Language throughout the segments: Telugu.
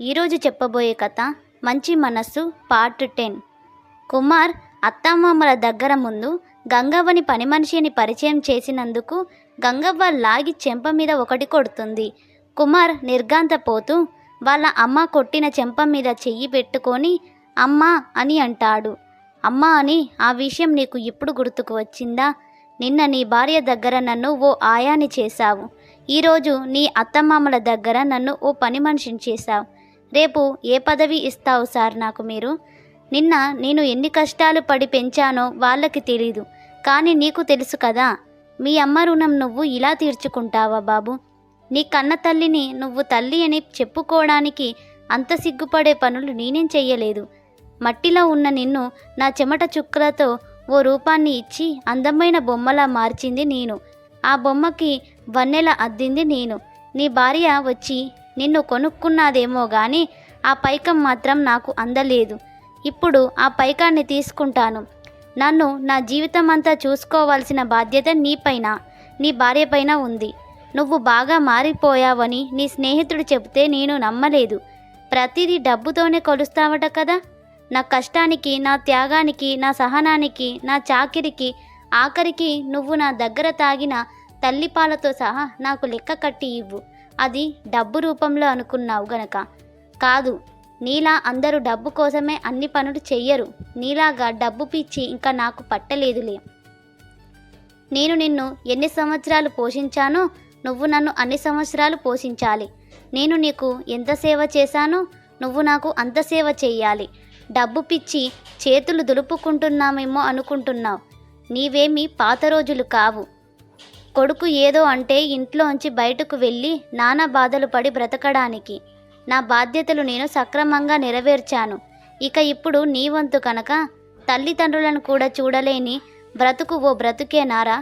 ఈరోజు చెప్పబోయే కథ మంచి మనస్సు పార్ట్ 10. కుమార్ అత్తమామల దగ్గర ముందు గంగవ్వని పని మనిషిని పరిచయం చేసినందుకు గంగవ్వ లాగి చెంప మీద ఒకటి కొడుతుంది. కుమార్ నిర్ఘాంతపోతూ వాళ్ళ అమ్మ కొట్టిన చెంప మీద చెయ్యి పెట్టుకొని అమ్మా అని అంటాడు. అమ్మా అని ఆ విషయం నీకు ఇప్పుడు గుర్తుకు వచ్చిందా? నిన్న నీ భార్య దగ్గర నన్ను ఓ ఆయాని చేశావు. ఈరోజు నీ అత్తమామల దగ్గర నన్ను ఓ పని మనిషిని చేశావు. రేపు ఏ పదవి ఇస్తావు సార్ నాకు మీరు? నిన్న నేను ఎన్ని కష్టాలు పడి పెంచానో వాళ్ళకి తెలీదు, కానీ నీకు తెలుసు కదా. మీ అమ్మ రుణం నువ్వు ఇలా తీర్చుకుంటావా బాబు? నీ కన్న తల్లిని నువ్వు తల్లి అని చెప్పుకోవడానికి అంత సిగ్గుపడే పనులు నేనేం చెయ్యలేదు. మట్టిలో ఉన్న నిన్ను నా చెమట చుక్కలతో ఓ రూపాన్ని ఇచ్చి అందమైన బొమ్మలా మార్చింది నేను. ఆ బొమ్మకి వన్నెల అద్దింది నేను. నీ భార్య వచ్చి నిన్ను కొనుక్కున్నాదేమో కానీ ఆ పైకం మాత్రం నాకు అందలేదు. ఇప్పుడు ఆ పైకాన్ని తీసుకుంటాను. నన్ను నా జీవితం అంతా చూసుకోవాల్సిన బాధ్యత నీపైన, నీ భార్య పైన ఉంది. నువ్వు బాగా మారిపోయావని నీ స్నేహితుడు చెబితే నేను నమ్మలేదు. ప్రతిదీ డబ్బుతోనే కొలుస్తావట కదా. నా కష్టానికి, నా త్యాగానికి, నా సహనానికి, నా చాకిరికి, ఆఖరికి నువ్వు నా దగ్గర తాగిన తల్లిపాలతో సహా నాకు లెక్క కట్టి ఇవ్వు. అది డబ్బు రూపంలో అనుకున్నావు గనక కాదు. నీలా అందరూ డబ్బు కోసమే అన్ని పనులు చెయ్యరు. నీలాగా డబ్బు పిచ్చి ఇంకా నాకు పట్టలేదులే. నేను నిన్ను ఎన్ని సంవత్సరాలు పోషించానో నువ్వు నన్ను అన్ని సంవత్సరాలు పోషించాలి. నేను నీకు ఎంత సేవ చేశానో నువ్వు నాకు అంత సేవ చెయ్యాలి. డబ్బు పిచ్చి చేతులు దులుపుకుంటున్నామేమో అనుకుంటున్నావు. నీవేమీ పాత రోజులు కావు. కొడుకు ఏదో అంటే ఇంట్లోంచి బయటకు వెళ్ళి నానా బాధలు పడి బ్రతకడానికి. నా బాధ్యతలు నేను సక్రమంగా నెరవేర్చాను. ఇక ఇప్పుడు నీ వంతు కనుక తల్లిదండ్రులను కూడా చూడలేని బ్రతుకు ఓ బ్రతుకేనారా?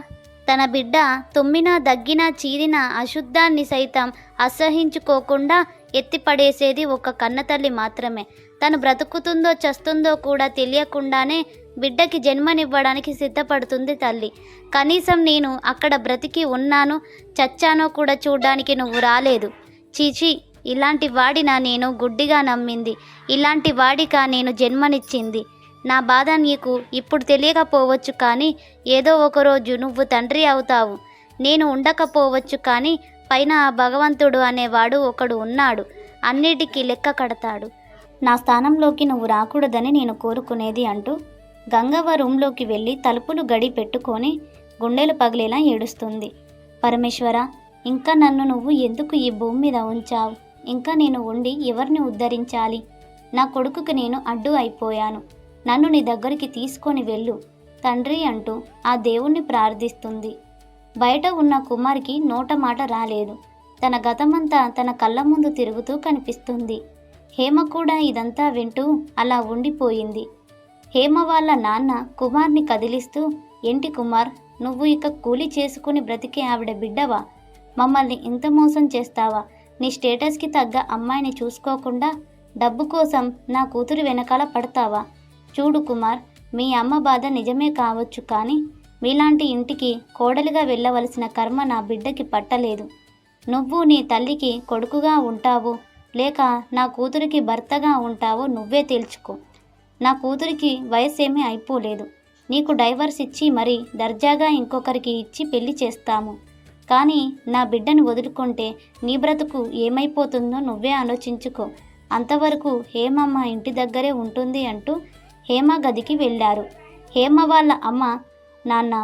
తన బిడ్డ తుమ్మినా, దగ్గినా, చీరినా అశుద్ధాన్ని సైతం అసహించుకోకుండా ఎత్తిపడేసేది ఒక కన్నతల్లి మాత్రమే. తను బ్రతుకుతుందో చస్తుందో కూడా తెలియకుండానే బిడ్డకి జన్మనివ్వడానికి సిద్ధపడుతుంది తల్లి. కనీసం నేను అక్కడ బ్రతికి ఉన్నాను, చచ్చానో కూడా చూడ్డానికి నువ్వు రాలేదు. చీచి, ఇలాంటి వాడినా నేను గుడ్డిగా నమ్మింది? ఇలాంటి వాడికా నేను జన్మనిచ్చింది? నా బాధ నీకు ఇప్పుడు తెలియకపోవచ్చు, కానీ ఏదో ఒకరోజు నువ్వు తండ్రి అవుతావు. నేను ఉండకపోవచ్చు, కానీ పైన ఆ భగవంతుడు అనేవాడు ఒకడు ఉన్నాడు. అన్నిటికీ లెక్క కడతాడు. నా స్థానంలోకి నువ్వు రాకూడదని నేను కోరుకునేది అంటూ గంగవ్వ రూంలోకి వెళ్ళి తలుపులు గడి పెట్టుకొని గుండెలు పగిలేలా ఏడుస్తుంది. పరమేశ్వర, ఇంకా నన్ను నువ్వు ఎందుకు ఈ భూమి మీద ఉంచావు? ఇంకా నేను ఉండి ఎవరిని ఉద్ధరించాలి? నా కొడుకుకి నేను అడ్డు అయిపోయాను. నన్ను నీ దగ్గరికి తీసుకొని వెళ్ళు తండ్రి అంటూ ఆ దేవుణ్ణి ప్రార్థిస్తుంది. బయట ఉన్న కుమార్కి నోట మాట రాలేదు. తన గతమంతా తన కళ్ళ ముందు తిరుగుతూ కనిపిస్తుంది. హేమ కూడా ఇదంతా వింటూ అలా ఉండిపోయింది. హేమ వాళ్ళ నాన్న కుమార్ని కదిలిస్తూ, ఏంటి కుమార్, నువ్వు ఇక కూలి చేసుకుని బ్రతికే ఆవిడ బిడ్డవా? మమ్మల్ని ఇంత మోసం చేస్తావా? నీ స్టేటస్కి తగ్గ అమ్మాయిని చూసుకోకుండా డబ్బు కోసం నా కూతురు వెనకాల పడతావా? చూడు కుమార్, మీ అమ్మ బాధ నిజమే కావచ్చు, కానీ మీలాంటి ఇంటికి కోడలిగా వెళ్ళవలసిన కర్మ నా బిడ్డకి పట్టలేదు. నువ్వు నీ తల్లికి కొడుకుగా ఉంటావు, లేక నా కూతురికి భర్తగా ఉంటావో నువ్వే తేల్చుకో. నా కూతురికి వయస్సేమీ అయిపోలేదు. నీకు డైవర్స్ ఇచ్చి మరీ దర్జాగా ఇంకొకరికి ఇచ్చి పెళ్లి చేస్తాము. కానీ నా బిడ్డను వదులుకుంటే నీ బ్రతుకు ఏమైపోతుందో నువ్వే ఆలోచించుకో. అంతవరకు హేమమ్మ ఇంటి దగ్గరే ఉంటుంది అంటూ హేమ గదికి వెళ్ళారు. హేమ వాళ్ళ అమ్మ, నాన్న.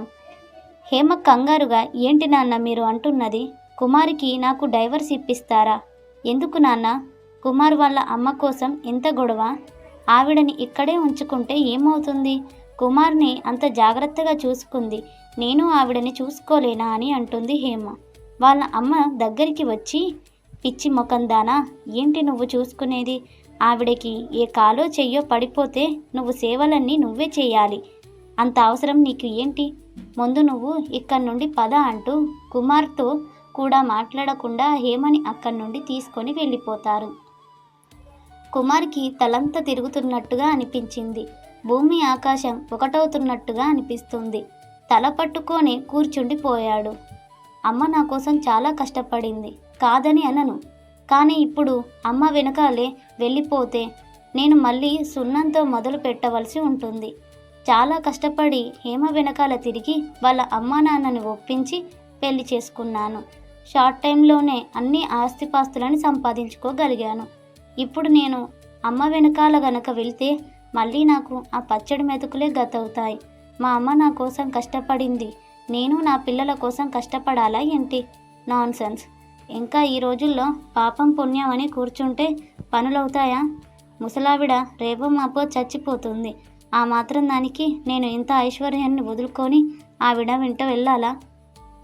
హేమ కంగారుగా, ఏంటి నాన్న మీరు అంటున్నది? కుమారికి నాకు డైవర్స్ ఇప్పిస్తారా? ఎందుకు నాన్న? కుమార్ వాళ్ళ అమ్మ కోసం ఎంత గొడవ? ఆవిడని ఇక్కడే ఉంచుకుంటే ఏమవుతుంది? కుమార్ని అంత జాగ్రత్తగా చూసుకుంది, నేను ఆవిడని చూసుకోలేనా అని అంటుంది హేమ. వాళ్ళ అమ్మ దగ్గరికి వచ్చి, పిచ్చి మొకందానా, ఏంటి నువ్వు చూసుకునేది? ఆవిడకి ఏ కాలో చెయ్యో పడిపోతే నువ్వు సేవలన్నీ నువ్వే చేయాలి. అంత అవసరం నీకు ఏంటి? ముందు నువ్వు ఇక్కడి నుండి పద అంటూ కుమార్తో కూడా మాట్లాడకుండా హేమని అక్కడి నుండి తీసుకొని వెళ్ళిపోతారు. కుమార్కి తలంతా తిరుగుతున్నట్టుగా అనిపించింది. భూమి ఆకాశం ఒకటవుతున్నట్టుగా అనిపిస్తుంది. తల పట్టుకొని కూర్చుండిపోయాడు. అమ్మ నా కోసం చాలా కష్టపడింది, కాదని అనను, కానీ ఇప్పుడు అమ్మ వెనకాలే వెళ్ళిపోతే నేను మళ్ళీ సున్నంతో మొదలు పెట్టవలసి ఉంటుంది. చాలా కష్టపడి హేమ వెనకాల తిరిగి వాళ్ళ అమ్మా నాన్నని ఒప్పించి పెళ్లి చేసుకున్నాను. షార్ట్ టైంలోనే అన్ని ఆస్తిపాస్తులను సంపాదించుకోగలిగాను. ఇప్పుడు నేను అమ్మ వెనకాల గనక వెళ్తే మళ్ళీ నాకు ఆ పచ్చడి మెతుకులే గతవుతాయి. మా అమ్మ నా కోసం కష్టపడింది, నేను నా పిల్లల కోసం కష్టపడాలా ఏంటి? నాన్సెన్స్. ఇంకా ఈ రోజుల్లో పాపం పుణ్యం అని కూర్చుంటే పనులవుతాయా? ముసలావిడ రేపో మాపో చచ్చిపోతుంది. ఆ మాత్రం దానికి నేను ఇంత ఐశ్వర్యాన్ని వదులుకొని ఆవిడ వెంట వెళ్ళాలా?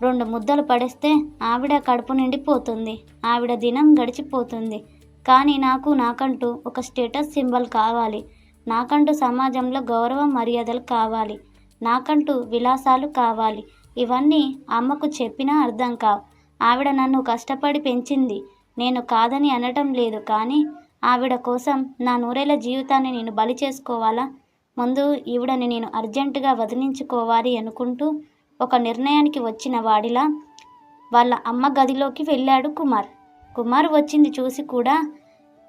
2 ముద్దలు పడేస్తే ఆవిడ కడుపు నిండిపోతుంది, ఆవిడ దినం గడిచిపోతుంది. కానీ నాకంటూ ఒక స్టేటస్ సింబల్ కావాలి, నాకంటూ సమాజంలో గౌరవ మర్యాదలు కావాలి, నాకంటూ విలాసాలు కావాలి. ఇవన్నీ అమ్మకు చెప్పినా అర్థం కావు. ఆవిడ నన్ను కష్టపడి పెంచింది, నేను కాదని అనటం లేదు. కానీ ఆవిడ కోసం నా నూరేళ్ల జీవితాన్ని నేను బలి చేసుకోవాలా? ముందు ఈవిడని నేను అర్జెంటుగా వదిలించుకోవాలి అనుకుంటూ ఒక నిర్ణయానికి వచ్చిన వాడిలా వాళ్ళ అమ్మ గదిలోకి వెళ్ళాడు కుమార్. కుమార్ వచ్చింది చూసి కూడా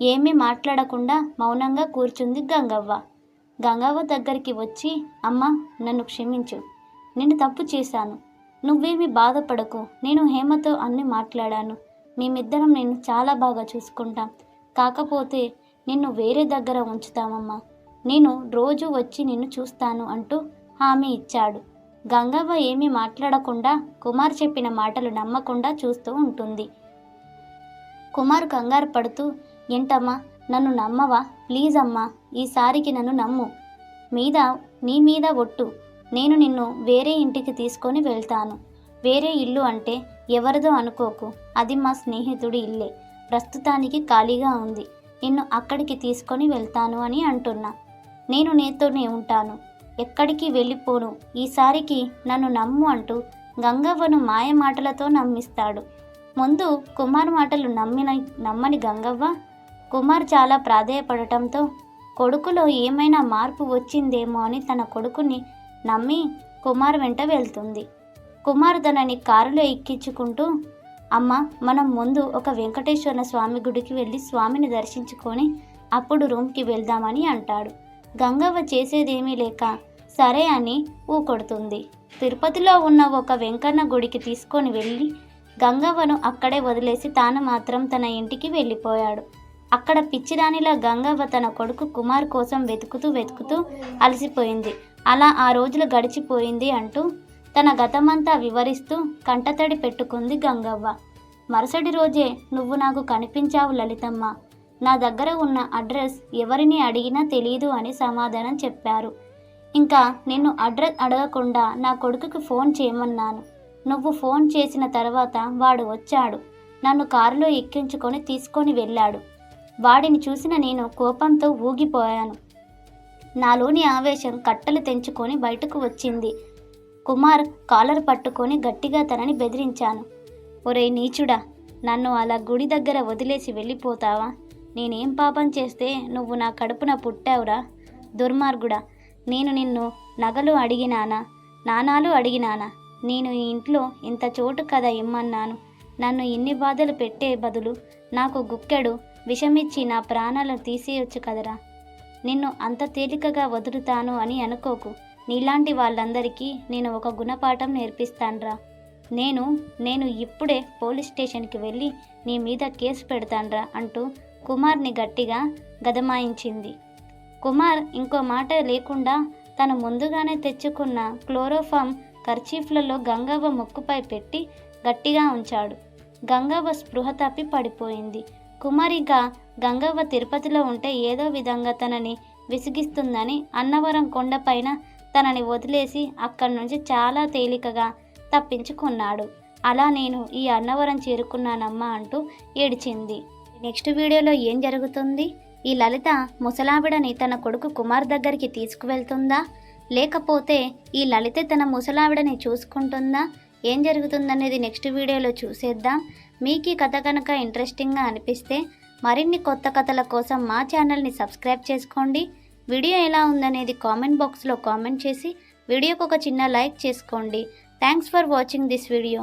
ఏమీ మాట్లాడకుండా మౌనంగా కూర్చుంది గంగవ్వ. గంగవ్వ దగ్గరికి వచ్చి, అమ్మ నన్ను క్షమించు, నేను తప్పు చేశాను, నువ్వేమీ బాధపడకు, నేను హేమతో అన్నీ మాట్లాడాను, మేమిద్దరం నిన్ను చాలా బాగా చూసుకుంటాం, కాకపోతే నిన్ను వేరే దగ్గర ఉంచుతామమ్మా, నేను రోజు వచ్చి నిన్ను చూస్తాను అంటూ హామీ ఇచ్చాడు. గంగవ్వ ఏమీ మాట్లాడకుండా కుమార్ చెప్పిన మాటలు నమ్మకుండా చూస్తూ ఉంటుంది. కుమార్ కంగారు పడుతూ, ఏంటమ్మా నన్ను నమ్మవా? ప్లీజ్ అమ్మా, ఈసారికి నన్ను నమ్ము, నీ మీద ఒట్టు, నేను నిన్ను వేరే ఇంటికి తీసుకొని వెళ్తాను. వేరే ఇల్లు అంటే ఎవరిదో అనుకోకు, అది మా స్నేహితుడి ఇల్లే, ప్రస్తుతానికి ఖాళీగా ఉంది, నిన్ను అక్కడికి తీసుకొని వెళ్తాను అని అంటున్నా. నేను నీతోనే ఉంటాను, ఎక్కడికి వెళ్ళిపోను, ఈసారికి నన్ను నమ్ము అంటూ గంగవ్వను మాయ మాటలతో నమ్మిస్తాడు. ముందు కుమార్ మాటలు నమ్మని గంగవ్వ కుమార్ చాలా ప్రాధేయపడటంతో కొడుకులో ఏమైనా మార్పు వచ్చిందేమో అని తన కొడుకుని నమ్మి కుమార్ వెంట వెళ్తుంది. కుమార్ తనని కారులో ఎక్కించుకుంటూ, అమ్మ మనం ముందు ఒక వెంకటేశ్వర స్వామి గుడికి వెళ్ళి స్వామిని దర్శించుకొని అప్పుడు రూమ్కి వెళ్దామని అంటాడు. గంగవ్వ చేసేదేమీ లేక సరే అని ఊకొడుతుంది. తిరుపతిలో ఉన్న ఒక వెంకన్న గుడికి తీసుకొని వెళ్ళి గంగవ్వను అక్కడే వదిలేసి తాను మాత్రం తన ఇంటికి వెళ్ళిపోయాడు. అక్కడ పిచ్చిదానిలా గంగవ్వ తన కొడుకు కుమార్ కోసం వెతుకుతూ అలసిపోయింది. అలా ఆ రోజులు గడిచిపోయింది అంటూ తన గతమంతా వివరిస్తూ కంటతడి పెట్టుకుంది గంగవ్వ. మరుసటి రోజే, నువ్వు నాకు కనిపించావు లలితమ్మ, నా దగ్గర ఉన్న అడ్రస్ ఎవరిని అడిగినా తెలీదు అని సమాధానం చెప్పారు. ఇంకా నిన్ను అడ్రస్ అడగకుండా నా కొడుకుకి ఫోన్ చేయమన్నాను. నువ్వు ఫోన్ చేసిన తర్వాత వాడు వచ్చాడు, నన్ను కారులో ఎక్కించుకొని తీసుకొని వెళ్ళాడు. వాడిని చూసిన నేను కోపంతో ఊగిపోయాను. నాలోని ఆవేశం కట్టలు తెంచుకొని బయటకు వచ్చింది. కుమార్ కాలర్ పట్టుకొని గట్టిగా తనని బెదిరించాను. ఒరేయ్ నీచుడా, నన్ను అలా గుడి దగ్గర వదిలేసి వెళ్ళిపోతావా? నేనేం పాపం చేస్తే నువ్వు నా కడుపున పుట్టావురా దుర్మార్గుడా? నేను నిన్ను నగలు అడిగినానా, నాణాలు అడిగినానా? నేను ఈ ఇంట్లో ఇంత చోటు కదా ఇమ్మన్నాను. నన్ను ఇన్ని బాధలు పెట్టే బదులు నాకు గుక్కెడు విషమిచ్చి నా ప్రాణాలను తీసేయొచ్చు కదరా. నిన్ను అంత తేలికగా వదులుతాను అని అనుకోకు. నీలాంటి వాళ్ళందరికీ నేను ఒక గుణపాఠం నేర్పిస్తాన్రా. నేను ఇప్పుడే పోలీస్ స్టేషన్కి వెళ్ళి నీ మీద కేసు పెడతాన్రా అంటూ కుమార్ని గట్టిగా గదమాయించింది. కుమార్ ఇంకో మాట లేకుండా తను ముందుగానే తెచ్చుకున్న క్లోరోఫామ్ కర్చీఫ్లలో గంగవ్వ ముక్కుపై పెట్టి గట్టిగా ఉంచాడు. గంగవ్వ స్పృహ తప్పి పడిపోయింది. కుమారిగా గంగవ్వ తిరుపతిలో ఉంటే ఏదో విధంగా తనని విసిగిస్తుందని అన్నవరం కొండపైన తనని వదిలేసి అక్కడి నుంచి చాలా తేలికగా తప్పించుకున్నాడు. అలా నేను ఈ అన్నవరం చేరుకున్నానమ్మా అంటూ ఏడ్చింది. నెక్స్ట్ వీడియోలో ఏం జరుగుతుంది? ఈ లలిత ముసలావిడని తన కొడుకు కుమార్ దగ్గరికి తీసుకువెళ్తుందా, లేకపోతే ఈ లలిత తన ముసలావిడని చూసుకుంటుందా? ఏం జరుగుతుందనేది నెక్స్ట్ వీడియోలో చూసేద్దాం. మీకు ఈ కథ కనుక ఇంట్రెస్టింగ్గా అనిపిస్తే మరిన్ని కొత్త కథల కోసం మా ఛానల్ని సబ్స్క్రైబ్ చేసుకోండి. వీడియో ఎలా ఉందనేది కామెంట్ బాక్స్లో కామెంట్ చేసి వీడియోకి ఒక చిన్న లైక్ చేసుకోండి. Thanks for watching this video.